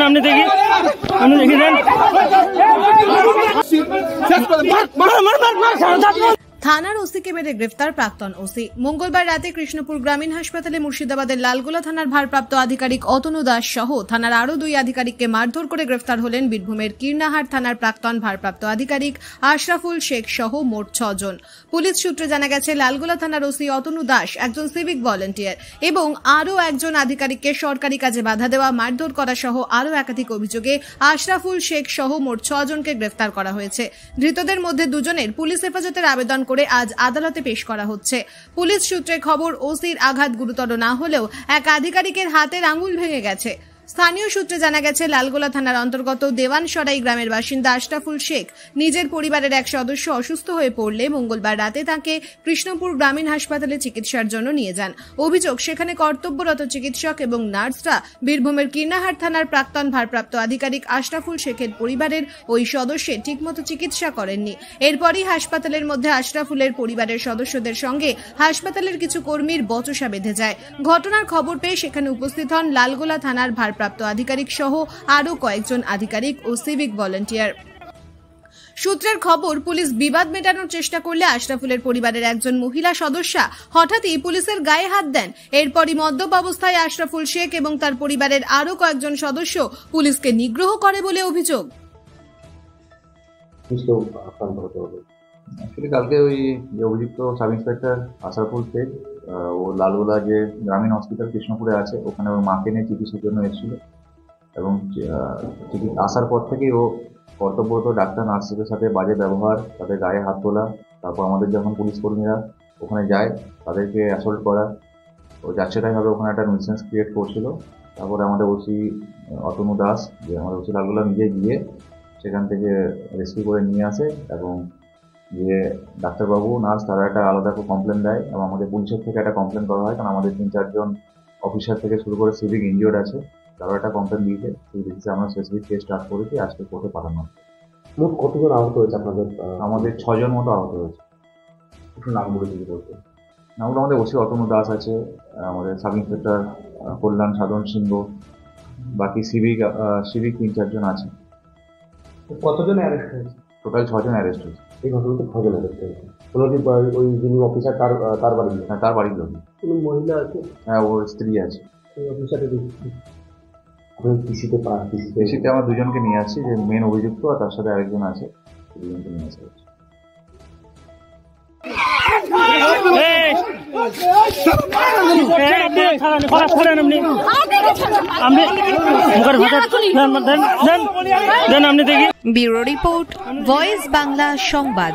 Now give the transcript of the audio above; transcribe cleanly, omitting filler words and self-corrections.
আপনি দেখি দেন। থানার ওসিকে মেরে গ্রেফতার প্রাক্তন ওসি। মঙ্গলবার রাতে কৃষ্ণপুর গ্রামীণ হাসপাতালে মুর্শিদাবাদের লালগোলা থানার ভারপ্রাপ্ত আধিকারিক অতনু দাস সহ থানার আরও 2 আধিকারিককে মারধর করে গ্রেফতার হলেন বীরভূমের কীর্ণাহাট থানার প্রাক্তন ভারপ্রাপ্ত আধিকারিক আশরাফুল শেখ সহ মোট 6 জন। পুলিশ সূত্রে জানা গেছে, লালগোলা থানার ওসি অতনু দাস একজন সিভিক ভলেন্টিয়ার এবং আরও একজন আধিকারিককে সরকারি কাজে বাধা দেওয়া, মারধর করা সহ আরও একাধিক অভিযোগে আশরাফুল শেখ সহ মোট 6 জনকে গ্রেফতার করা হয়েছে। ধৃতদের মধ্যে 2 জনের পুলিশ হেফাজতের আবেদন করে আজ আদালতে পেশ করা হচ্ছে। পুলিশ সূত্রে খবর, ওসির আঘাত গুরুতর না হলেও এক আধিকারিকের হাতের আঙুল ভেঙে গেছে। স্থানীয় সূত্রে জানা গেছে, লালগোলা থানার অন্তর্গত দেওয়ানসরাই গ্রামের বাসিন্দা আশরাফুল শেখ নিজের পরিবারের এক সদস্য অসুস্থ হয়ে পড়লে মঙ্গলবার রাতে তাকে কৃষ্ণপুর গ্রামীণ হাসপাতালে চিকিৎসার জন্য নিয়ে যান। অভিযোগ, সেখানে কর্তব্যরত চিকিৎসক এবং নার্সরা বীরভূমের কীর্ণাহাট থানার প্রাক্তন ভারপ্রাপ্ত আধিকারিক আশরাফুল শেখের পরিবারের ওই সদস্যের ঠিকমতো চিকিৎসা করেননি। এরপরই হাসপাতালের মধ্যে আশরাফুলের পরিবারের সদস্যদের সঙ্গে হাসপাতালের কিছু কর্মীর বচসা বেঁধে যায়। ঘটনার খবর পেয়ে সেখানে উপস্থিত হন লালগোলা থানার ভারপ্রাপ্ত আধিকারিক সহ আরও কয়েকজন আধিকারিক ও সিভিক ভলেন্টিয়ার। সূত্রের খবর, পুলিশ বিবাদ মেটানোর চেষ্টা করলে আশরাফুলের পরিবারের একজন মহিলা সদস্যা হঠাৎই পুলিশের গায়ে হাত দেন। এরপরই মদ্যপ অবস্থায় আশরাফুল শেখ এবং তার পরিবারের আরও কয়েকজন সদস্য পুলিশকে নিগ্রহ করে বলে অভিযোগ। কালকে ওই যে অভিযুক্ত সাব ইন্সপেক্টর আশরাফুল শেখ, ও লালগোলা যে গ্রামীণ হসপিটাল কৃষ্ণপুরে আছে, ওখানে ওর মাকে নিয়ে চিকিৎসার জন্য এসেছিল এবং আসার পর থেকেই ও কর্তব্যরত ডাক্তার নার্সদের সাথে বাজে ব্যবহার, তাদের গায়ে হাত তোলা, তারপর আমাদের যখন পুলিশ কর্মীরা ওখানে যায় তাদেরকে অ্যাসল্ট করা, ও যাচ্ছেতাইভাবে ওখানে একটা নিউসেন্স ক্রিয়েট করছিল। তারপরে আমাদের ওসি অতনু দাস, যে আমাদের ওসি লালগোলা, নিজে গিয়ে সেখান থেকে রেস্কিউ করে নিয়ে আসে এবং যে ডাক্তারবাবু, নার্স, তারা একটা আলাদা কমপ্লেন দেয় এবং আমাদের পুলিশের থেকে একটা কমপ্লেন করা হয়, কারণ আমাদের 3-4 জন অফিসার থেকে শুরু করে সিভিক ইনজিওর্ড আছে, তারাও একটা কমপ্লেন দিয়েছে। সেই বেসিসে আমরা স্পেসিফিক কেস স্টার্ট করেছি, আজকে কোর্টে পাঠানো হচ্ছে। মোট কতজন আহত হয়েছে আপনাদের? আমাদের 6 জন মতো আহত হয়েছে। একটু নামগুলো যদি বলতে। নামগুলো আমাদের ওসি অতনু দাস আছে, আমাদের সাব ইন্সপেক্টর কল্যাণ সাধন সিংহ, বাকি সিভিক 3-4 জন আছে। কতজন অ্যারেস্ট হয়েছে? টোটাল 6 জন অ্যারেস্ট হয়েছে। এই ঘটনাতে 6 জন অ্যারেস্ট হয়েছে। কোনো কি ওই যিনি অফিসার তার বাড়ি? হ্যাঁ, তার বাড়ির লোক। কোনো মহিলা আছে? হ্যাঁ, ওর স্ত্রী আছে। ওই অফিসারের পিসিতে আমরা 2 জনকে নিয়ে আসছি, যে মেন অভিযুক্ত আর তার সাথে আরেকজন আছে, 2 জনকে নিয়ে আসা হচ্ছে। ব্যুরো রিপোর্ট, ভয়েস বাংলা সংবাদ।